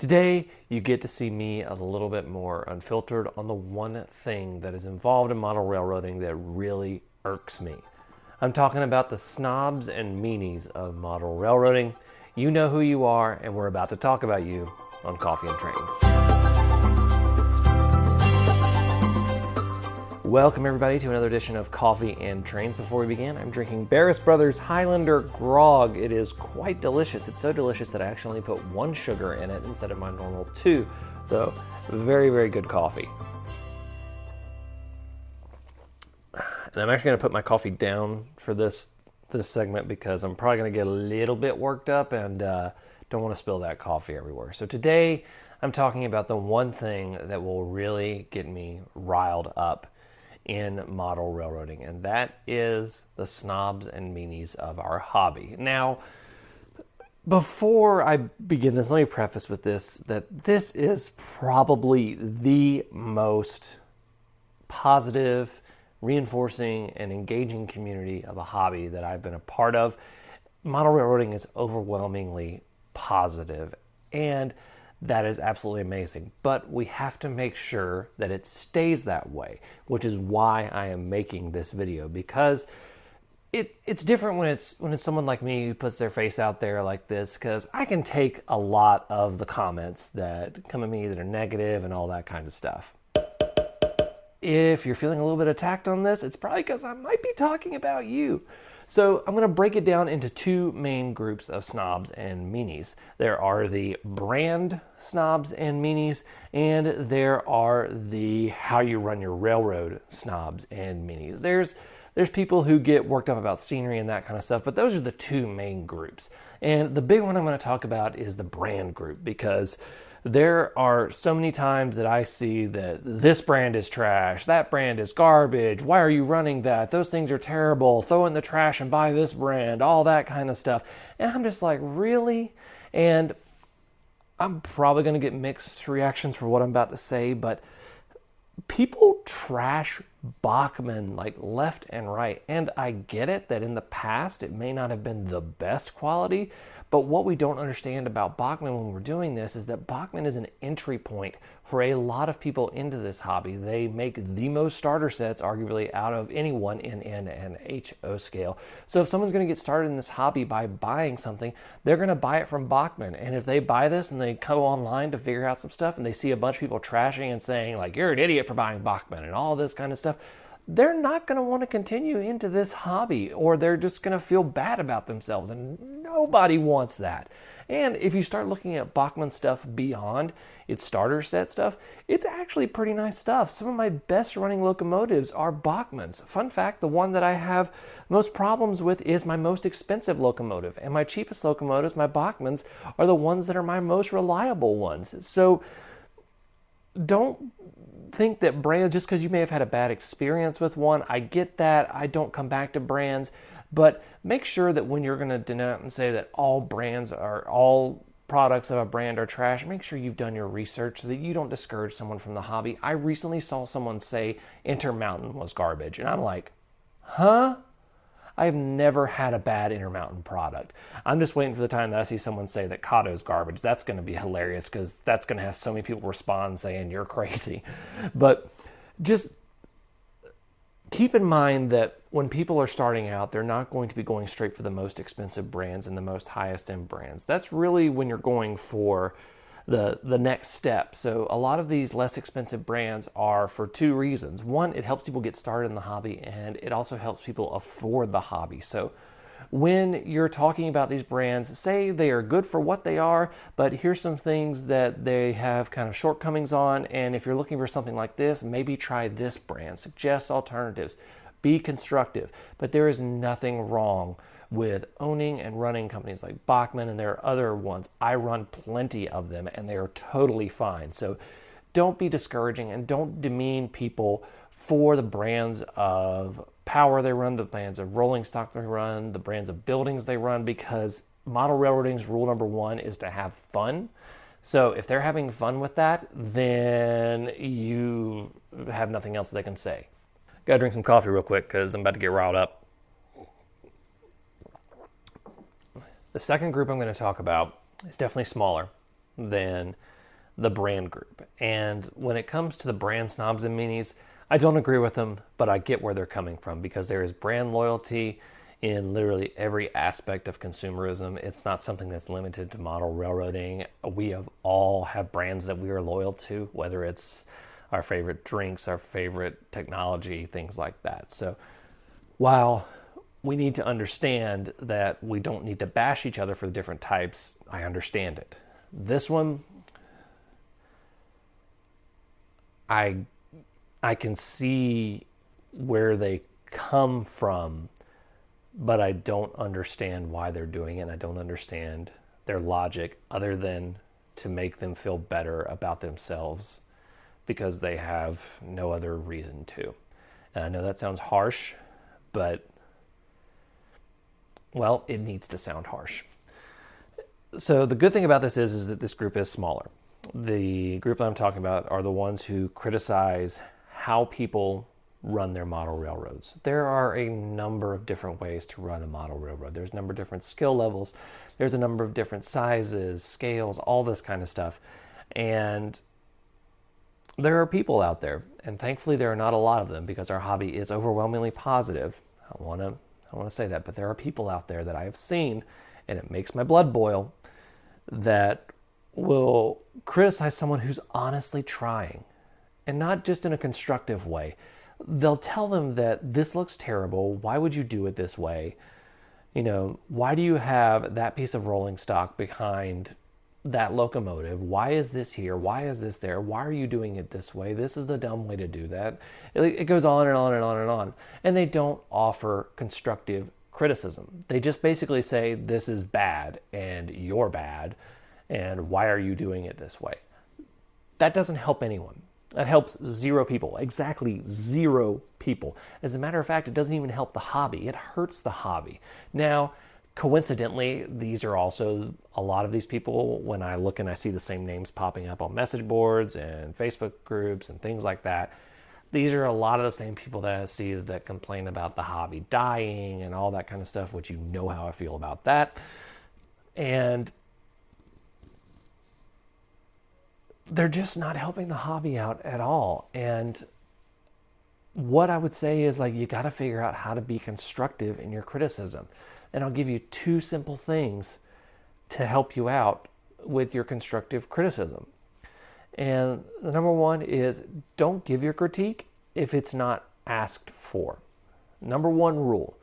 Today, you get to see me a little bit more unfiltered on the one thing that is involved in model railroading that really irks me. I'm talking about the snobs and meanies of model railroading. You know who you are, and we're about to talk about you on Coffee and Trains. Welcome everybody to another edition of Coffee and Trains. Before we begin, I'm drinking Barris Brothers Highlander Grog. It is quite delicious. It's so delicious that I actually put one sugar in it instead of my normal two. So, very, very good coffee. And I'm actually going to put my coffee down for this segment because I'm probably going to get a little bit worked up and don't want to spill that coffee everywhere. So today, I'm talking about the one thing that will really get me riled up in model railroading, and that is the snobs and meanies of our hobby. Now, before I begin this, let me preface with this, that this is probably the most positive, reinforcing, and engaging community of a hobby that I've been a part of. Model railroading is overwhelmingly positive, and that is absolutely amazing, but we have to make sure that it stays that way, which is why I am making this video, because it's different when it's someone like me who puts their face out there like this, because I can take a lot of the comments that come at me that are negative and all that kind of stuff. If you're feeling a little bit attacked on this, it's probably because I might be talking about you. So I'm going to break it down into two main groups of snobs and meanies. There are the brand snobs and meanies, and there are the how you run your railroad snobs and meanies. There's people who get worked up about scenery and that kind of stuff, but those are the two main groups. And the big one I'm going to talk about is the brand group, because there are so many times that I see that this brand is trash, that brand is garbage, why are you running that, those things are terrible, throw in the trash and buy this brand, all that kind of stuff. And I'm just like, really? And I'm probably going to get mixed reactions for what I'm about to say, but people trash Bachmann like left and right. And I get it that in the past it may not have been the best quality, but what we don't understand about Bachmann when we're doing this is that Bachmann is an entry point for a lot of people into this hobby. They make the most starter sets, arguably, out of anyone in N and HO scale. So if someone's going to get started in this hobby by buying something, they're going to buy it from Bachmann. And if they buy this and they go online to figure out some stuff and they see a bunch of people trashing and saying, like, you're an idiot for buying Bachmann and all this kind of stuff, they're not going to want to continue into this hobby, or they're just going to feel bad about themselves, and nobody wants that. And if you start looking at Bachmann stuff beyond its starter set stuff, it's actually pretty nice stuff. Some of my best running locomotives are Bachmanns. Fun fact, the one that I have most problems with is my most expensive locomotive, and my cheapest locomotives, my Bachmanns, are the ones that are my most reliable ones. So don't think that brands, just because you may have had a bad experience with one, I get that. I don't come back to brands, but make sure that when you're going to denote and say that all products of a brand are trash, make sure you've done your research so that you don't discourage someone from the hobby. I recently saw someone say Intermountain was garbage, and I'm like, huh? I've never had a bad Intermountain product. I'm just waiting for the time that I see someone say that Cato's garbage. That's going to be hilarious, because that's going to have so many people respond saying you're crazy. But just keep in mind that when people are starting out, they're not going to be going straight for the most expensive brands and the most highest end brands. That's really when you're going for the next step. So a lot of these less expensive brands are for two reasons. One, it helps people get started in the hobby, and it also helps people afford the hobby. So when you're talking about these brands, say they are good for what they are, but here's some things that they have kind of shortcomings on, and if you're looking for something like this, maybe try this brand. Suggest alternatives. Be constructive. But there is nothing wrong with owning and running companies like Bachmann, and there are other ones. I run plenty of them, and they are totally fine. So don't be discouraging, and don't demean people for the brands of power they run, the brands of rolling stock they run, the brands of buildings they run, because model railroading's rule number one is to have fun. So if they're having fun with that, then you have nothing else they can say. Gotta drink some coffee real quick because I'm about to get riled up. The second group I'm going to talk about is definitely smaller. than the brand group. And when it comes to the brand Snobs and Meanies, I don't agree with them, but I get where they're coming from, because there is brand loyalty in literally every aspect of consumerism. It's not something that's limited to model railroading. We all have brands that we are loyal to, whether it's our favorite drinks, our favorite technology, things like that. So while we need to understand that we don't need to bash each other for the different types, I understand it. This one, I can see where they come from, but I don't understand why they're doing it. I don't understand their logic, other than to make them feel better about themselves, because they have no other reason to. And I know that sounds harsh, but, well, it needs to sound harsh. So the good thing about this is that this group is smaller. The group that I'm talking about are the ones who criticize how people run their model railroads. There are a number of different ways to run a model railroad. There's a number of different skill levels. There's a number of different sizes, scales, all this kind of stuff. And there are people out there, and thankfully there are not a lot of them, because our hobby is overwhelmingly positive. I want to say that, but there are people out there that I have seen, and it makes my blood boil, that will criticize someone who's honestly trying, and not just in a constructive way. They'll tell them that this looks terrible. Why would you do it this way? You know, why do you have that piece of rolling stock behind that locomotive? Why is this here? Why is this there? Why are you doing it this way? This is the dumb way to do that. It goes on and on and on and on. And they don't offer constructive criticism. They just basically say, this is bad and you're bad, and why are you doing it this way? That doesn't help anyone. That helps zero people, exactly zero people. As a matter of fact, it doesn't even help the hobby. It hurts the hobby. Now, coincidentally, these are also a lot of these people, when I look and I see the same names popping up on message boards and Facebook groups and things like that, these are a lot of the same people that I see that complain about the hobby dying and all that kind of stuff, which you know how I feel about that. And they're just not helping the hobby out at all. And what I would say is, like, you got to figure out how to be constructive in your criticism. And I'll give you two simple things to help you out with your constructive criticism. And the number one is, don't give your critique if it's not asked for. Number one rule,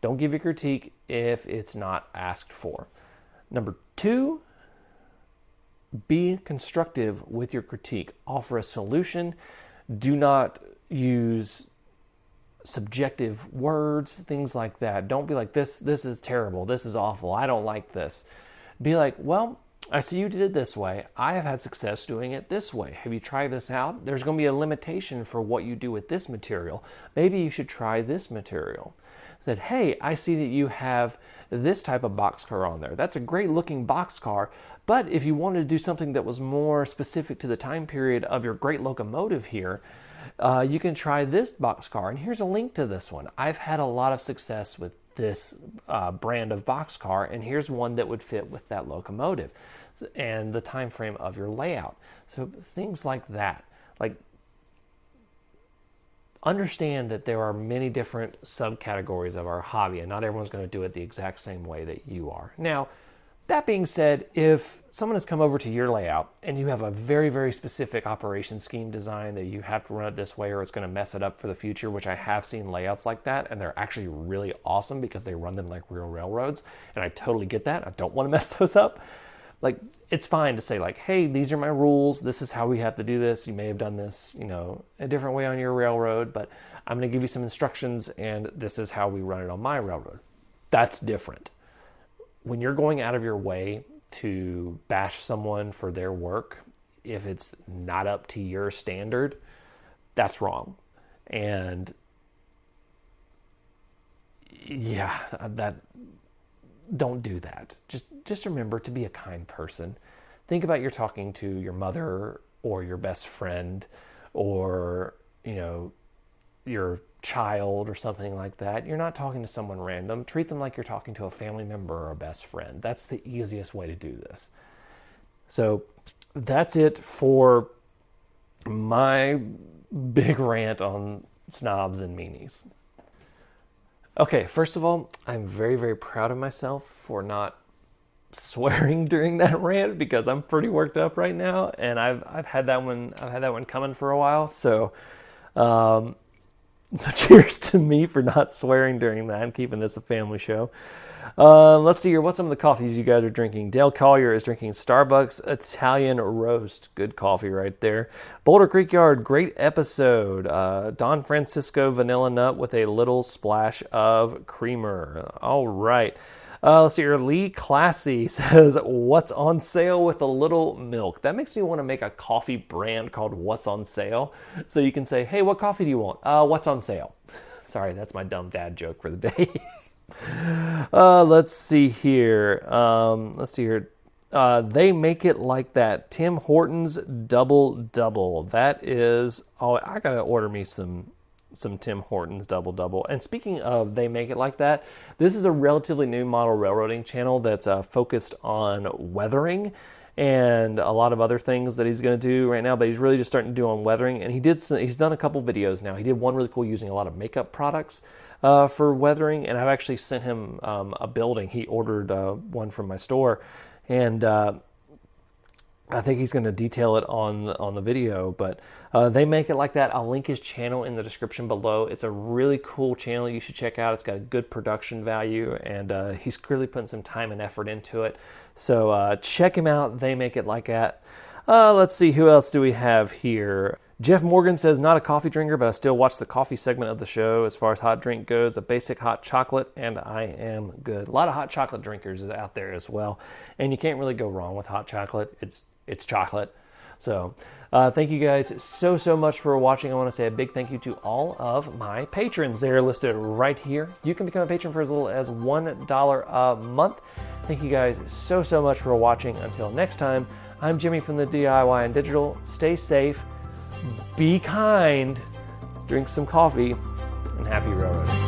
don't give your critique if it's not asked for. Number two, be constructive with your critique. Offer a solution. Do not use subjective words, things like that. Don't be like, this is terrible, this is awful, I don't like this. Be like, well, I see you did it this way. I have had success doing it this way. Have you tried this out? There's going to be a limitation for what you do with this material. Maybe you should try this material. Said, hey, I see that you have this type of boxcar on there. That's a great looking boxcar, but if you wanted to do something that was more specific to the time period of your great locomotive here, you can try this boxcar, and here's a link to this one. I've had a lot of success with this brand of boxcar, and here's one that would fit with that locomotive and the time frame of your layout. So things like that. Like, understand that there are many different subcategories of our hobby, and not everyone's going to do it the exact same way that you are. Now, that being said, if someone has come over to your layout and you have a very, very specific operation scheme design that you have to run it this way or it's going to mess it up for the future, which I have seen layouts like that, and they're actually really awesome because they run them like real railroads, and I totally get that. I don't want to mess those up. Like, it's fine to say, like, hey, these are my rules. This is how we have to do this. You may have done this, a different way on your railroad, but I'm going to give you some instructions, and this is how we run it on my railroad. That's different. When you're going out of your way to bash someone for their work, if it's not up to your standard, that's wrong. And yeah, don't do that. Just remember to be a kind person. Think about you're talking to your mother or your best friend or, your child or something like that. You're not talking to someone random. Treat them like you're talking to a family member or a best friend. That's the easiest way to do this. So that's it for my big rant on Snobs and Meanies. Okay, first of all, I'm very, very proud of myself for not swearing during that rant, because I'm pretty worked up right now, and I've had that one coming for a while. So cheers to me for not swearing during that and keeping this a family show. Let's see here. What's some of the coffees you guys are drinking? Dale Collier is drinking Starbucks Italian Roast. Good coffee right there. Boulder Creek Yard, great episode. Don Francisco Vanilla Nut with a little splash of creamer. All right. Let's see here. Lee Classy says, what's on sale with a little milk? That makes me want to make a coffee brand called What's on Sale. So you can say, hey, what coffee do you want? What's on sale? Sorry, that's my dumb dad joke for the day. Let's see here. They make it like that. Tim Hortons double. That is, I gotta order me some Tim Hortons double. And speaking of they make it like that, this is a relatively new model railroading channel that's focused on weathering and a lot of other things that he's going to do right now, but he's really just starting to do on weathering. And he's done a couple videos now. He did one really cool using a lot of makeup products for weathering, and I've actually sent him a building. He ordered one from my store, and I think he's going to detail it on the video, but they make it like that. I'll link his channel in the description below. It's a really cool channel you should check out. It's got a good production value, and he's clearly putting some time and effort into it. So check him out. They make it like that. Let's see, who else do we have here? Jeff Morgan says, not a coffee drinker, but I still watch the coffee segment of the show. As far as hot drink goes, a basic hot chocolate, and I am good. A lot of hot chocolate drinkers out there as well, and you can't really go wrong with hot chocolate. It's chocolate. So thank you guys so much for watching. I want to say a big thank you to all of my patrons. They're listed right here. You can become a patron for as little as $1 a month. Thank you guys so much for watching. Until next time, I'm Jimmy from the DIY and Digital. Stay safe, be kind, drink some coffee, and happy railroading.